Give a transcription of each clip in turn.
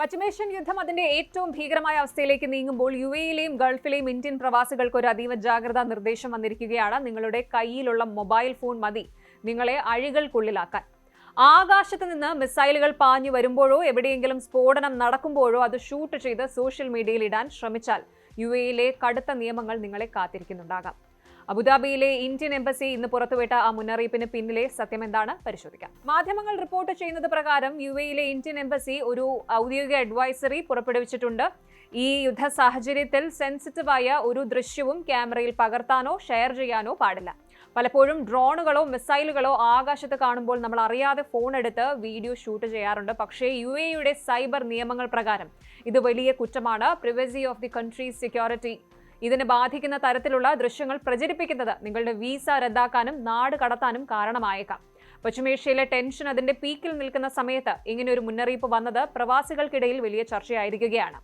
പശ്ചിമേഷ്യൻ യുദ്ധം അതിന്റെ ഏറ്റവും ഭീകരമായ അവസ്ഥയിലേക്ക് നീങ്ങുമ്പോൾ യുഎഇയിലെയും ഗൾഫിലെയും ഇന്ത്യൻ പ്രവാസികൾക്ക് ഒരു അതീവ ജാഗ്രതാ നിർദ്ദേശം വന്നിരിക്കുകയാണ്. നിങ്ങളുടെ കയ്യിലുള്ള മൊബൈൽ ഫോൺ മതി നിങ്ങളെ അഴികൾക്കുള്ളിലാക്കാൻ. ആകാശത്ത് നിന്ന് മിസൈലുകൾ പാഞ്ഞു വരുമ്പോഴോ എവിടെയെങ്കിലും സ്ഫോടനം നടക്കുമ്പോഴോ അത് ഷൂട്ട് ചെയ്ത് സോഷ്യൽ മീഡിയയിൽ ഇടാൻ ശ്രമിച്ചാൽ യുഎഇയിലെ കടുത്ത നിയമങ്ങൾ നിങ്ങളെ കാത്തിരിക്കുന്നുണ്ടാകാം. അബുദാബിയിലെ ഇന്ത്യൻ എംബസി ഇന്ന് പുറത്തുവിട്ട ആ മുന്നറിയിപ്പിന് പിന്നിലെ സത്യം എന്താണ് പരിശോധിക്കാം. മാധ്യമങ്ങൾ റിപ്പോർട്ട് ചെയ്യുന്നത് പ്രകാരം യുഎഇയിലെ ഇന്ത്യൻ എംബസി ഒരു ഔദ്യോഗിക അഡ്വൈസറി പുറപ്പെടുവിച്ചിട്ടുണ്ട്. ഈ യുദ്ധ സാഹചര്യത്തിൽ സെൻസിറ്റീവായ ഒരു ദൃശ്യവും ക്യാമറയിൽ പകർത്താനോ ഷെയർ ചെയ്യാനോ പാടില്ല. പലപ്പോഴും ഡ്രോണുകളോ മിസൈലുകളോ ആകാശത്ത് കാണുമ്പോൾ നമ്മൾ അറിയാതെ ഫോൺ എടുത്ത് വീഡിയോ ഷൂട്ട് ചെയ്യാറുണ്ട്. പക്ഷേ യുഎഇയുടെ സൈബർ നിയമങ്ങൾ പ്രകാരം ഇത് വലിയ കുറ്റമാണ്. Privacy of the countries security ഇതിനെ ബാധിക്കുന്ന തരത്തിലുള്ള ദൃശ്യങ്ങൾ പ്രചരിപ്പിക്കുന്നത് നിങ്ങളുടെ വീസ റദ്ദാക്കാനും നാട് കടത്താനും കാരണമായേക്കാം. പശ്ചിമേഷ്യയിലെ ടെൻഷൻ അതിന്റെ പീക്കിൽ നിൽക്കുന്ന സമയത്ത് ഇങ്ങനെ ഒരു മുന്നറിയിപ്പ് വന്നത് പ്രവാസികൾക്കിടയിൽ വലിയ ചർച്ചയായിരിക്കുകയാണ്.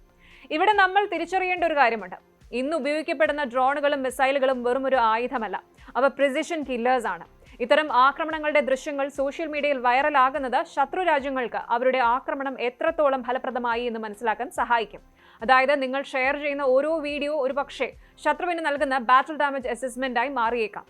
ഇവിടെ നമ്മൾ തിരിച്ചറിയേണ്ട ഒരു കാര്യമുണ്ട്. ഇന്ന് ഉപയോഗിക്കപ്പെടുന്ന ഡ്രോണുകളും മിസൈലുകളും വെറും ഒരു ആയുധമല്ല, അവ പ്രിസിഷൻ കില്ലേഴ്സ് ആണ്. ഇത്തരം ആക്രമണങ്ങളുടെ ദൃശ്യങ്ങൾ സോഷ്യൽ മീഡിയയിൽ വൈറലാകുന്നത് ശത്രു രാജ്യങ്ങൾക്ക് അവരുടെ ആക്രമണം എത്രത്തോളം ഫലപ്രദമായി എന്ന് മനസ്സിലാക്കാൻ സഹായിക്കും. അതായത് നിങ്ങൾ ഷെയർ ചെയ്യുന്ന ഓരോ വീഡിയോ ഒരുപക്ഷെ ശത്രുവിന് നൽകുന്ന ബാറ്റിൽ ഡാമേജ് അസസ്മെന്റായി മാറിയേക്കാം.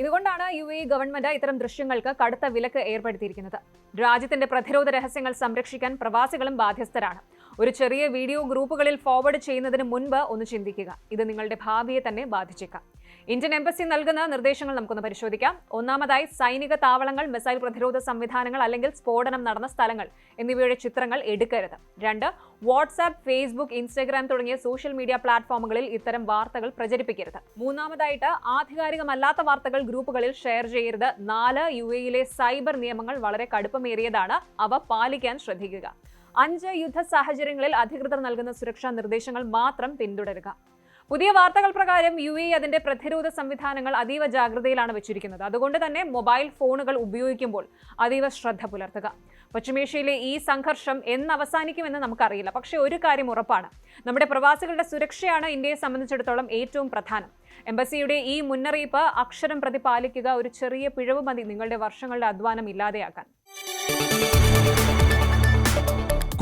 ഇതുകൊണ്ടാണ് യുഎഇ ഗവൺമെന്റ് ഇത്തരം ദൃശ്യങ്ങൾക്ക് കടുത്ത വിലക്ക് ഏർപ്പെടുത്തിയിരിക്കുന്നത്. രാജ്യത്തിന്റെ പ്രതിരോധ രഹസ്യങ്ങൾ സംരക്ഷിക്കാൻ പ്രവാസികളും ബാധ്യസ്ഥരാണ്. ഒരു ചെറിയ വീഡിയോ ഗ്രൂപ്പുകളിൽ ഫോർവേഡ് ചെയ്യുന്നതിന് മുൻപ് ഒന്ന് ചിന്തിക്കുക. ഇത് നിങ്ങളുടെ ഭാവിയെ തന്നെ ബാധിച്ചേക്കാം. ഇന്ത്യൻ എംബസി നൽകുന്ന നിർദ്ദേശങ്ങൾ നമുക്കൊന്ന് പരിശോധിക്കാം. ഒന്നാമതായി, സൈനിക താവളങ്ങൾ, മിസൈൽ പ്രതിരോധ സംവിധാനങ്ങൾ അല്ലെങ്കിൽ സ്ഫോടനം നടന്ന സ്ഥലങ്ങൾ എന്നിവയുടെ ചിത്രങ്ങൾ എടുക്കരുത്. 2, വാട്സാപ്പ്, ഫേസ്ബുക്ക്, ഇൻസ്റ്റഗ്രാം തുടങ്ങിയ സോഷ്യൽ മീഡിയ പ്ലാറ്റ്ഫോമുകളിൽ ഇത്തരം വാർത്തകൾ പ്രചരിപ്പിക്കരുത്. മൂന്നാമതായിട്ട്, ആധികാരികമല്ലാത്ത വാർത്തകൾ ഗ്രൂപ്പുകളിൽ ഷെയർ ചെയ്യരുത്. 4, യുഎഇയിലെ സൈബർ നിയമങ്ങൾ വളരെ കടുപ്പമേറിയതാണ്, അവ പാലിക്കാൻ ശ്രദ്ധിക്കുക. 5, യുദ്ധ സാഹചര്യങ്ങളിൽ അധികൃതർ നൽകുന്ന സുരക്ഷാ നിർദ്ദേശങ്ങൾ മാത്രം പിന്തുടരുക. പുതിയ വാർത്തകൾ പ്രകാരം യുഎഇ അതിന്റെ പ്രതിരോധ സംവിധാനങ്ങൾ അതീവ ജാഗ്രതയിലാണ് വെച്ചിരിക്കുന്നത്. അതുകൊണ്ട് തന്നെ മൊബൈൽ ഫോണുകൾ ഉപയോഗിക്കുമ്പോൾ അതീവ ശ്രദ്ധ പുലർത്തുക. പശ്ചിമേഷ്യയിലെ ഈ സംഘർഷം എന്ന് അവസാനിക്കുമെന്ന് നമുക്കറിയില്ല. പക്ഷേ ഒരു കാര്യം ഉറപ്പാണ്, നമ്മുടെ പ്രവാസികളുടെ സുരക്ഷയാണ് ഇന്ത്യയെ സംബന്ധിച്ചിടത്തോളം ഏറ്റവും പ്രധാനം. എംബസിയുടെ ഈ മുന്നറിയിപ്പ് അക്ഷരം പ്രതി പാലിക്കുക. ഒരു ചെറിയ പിഴവ് മതി നിങ്ങളുടെ വർഷങ്ങളുടെ അധ്വാനം ഇല്ലാതെയാക്കാൻ.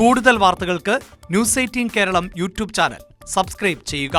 കൂടുതൽ വാർത്തകൾക്ക് news 18 Keralam YouTube channel subscribe ചെയ്യുക.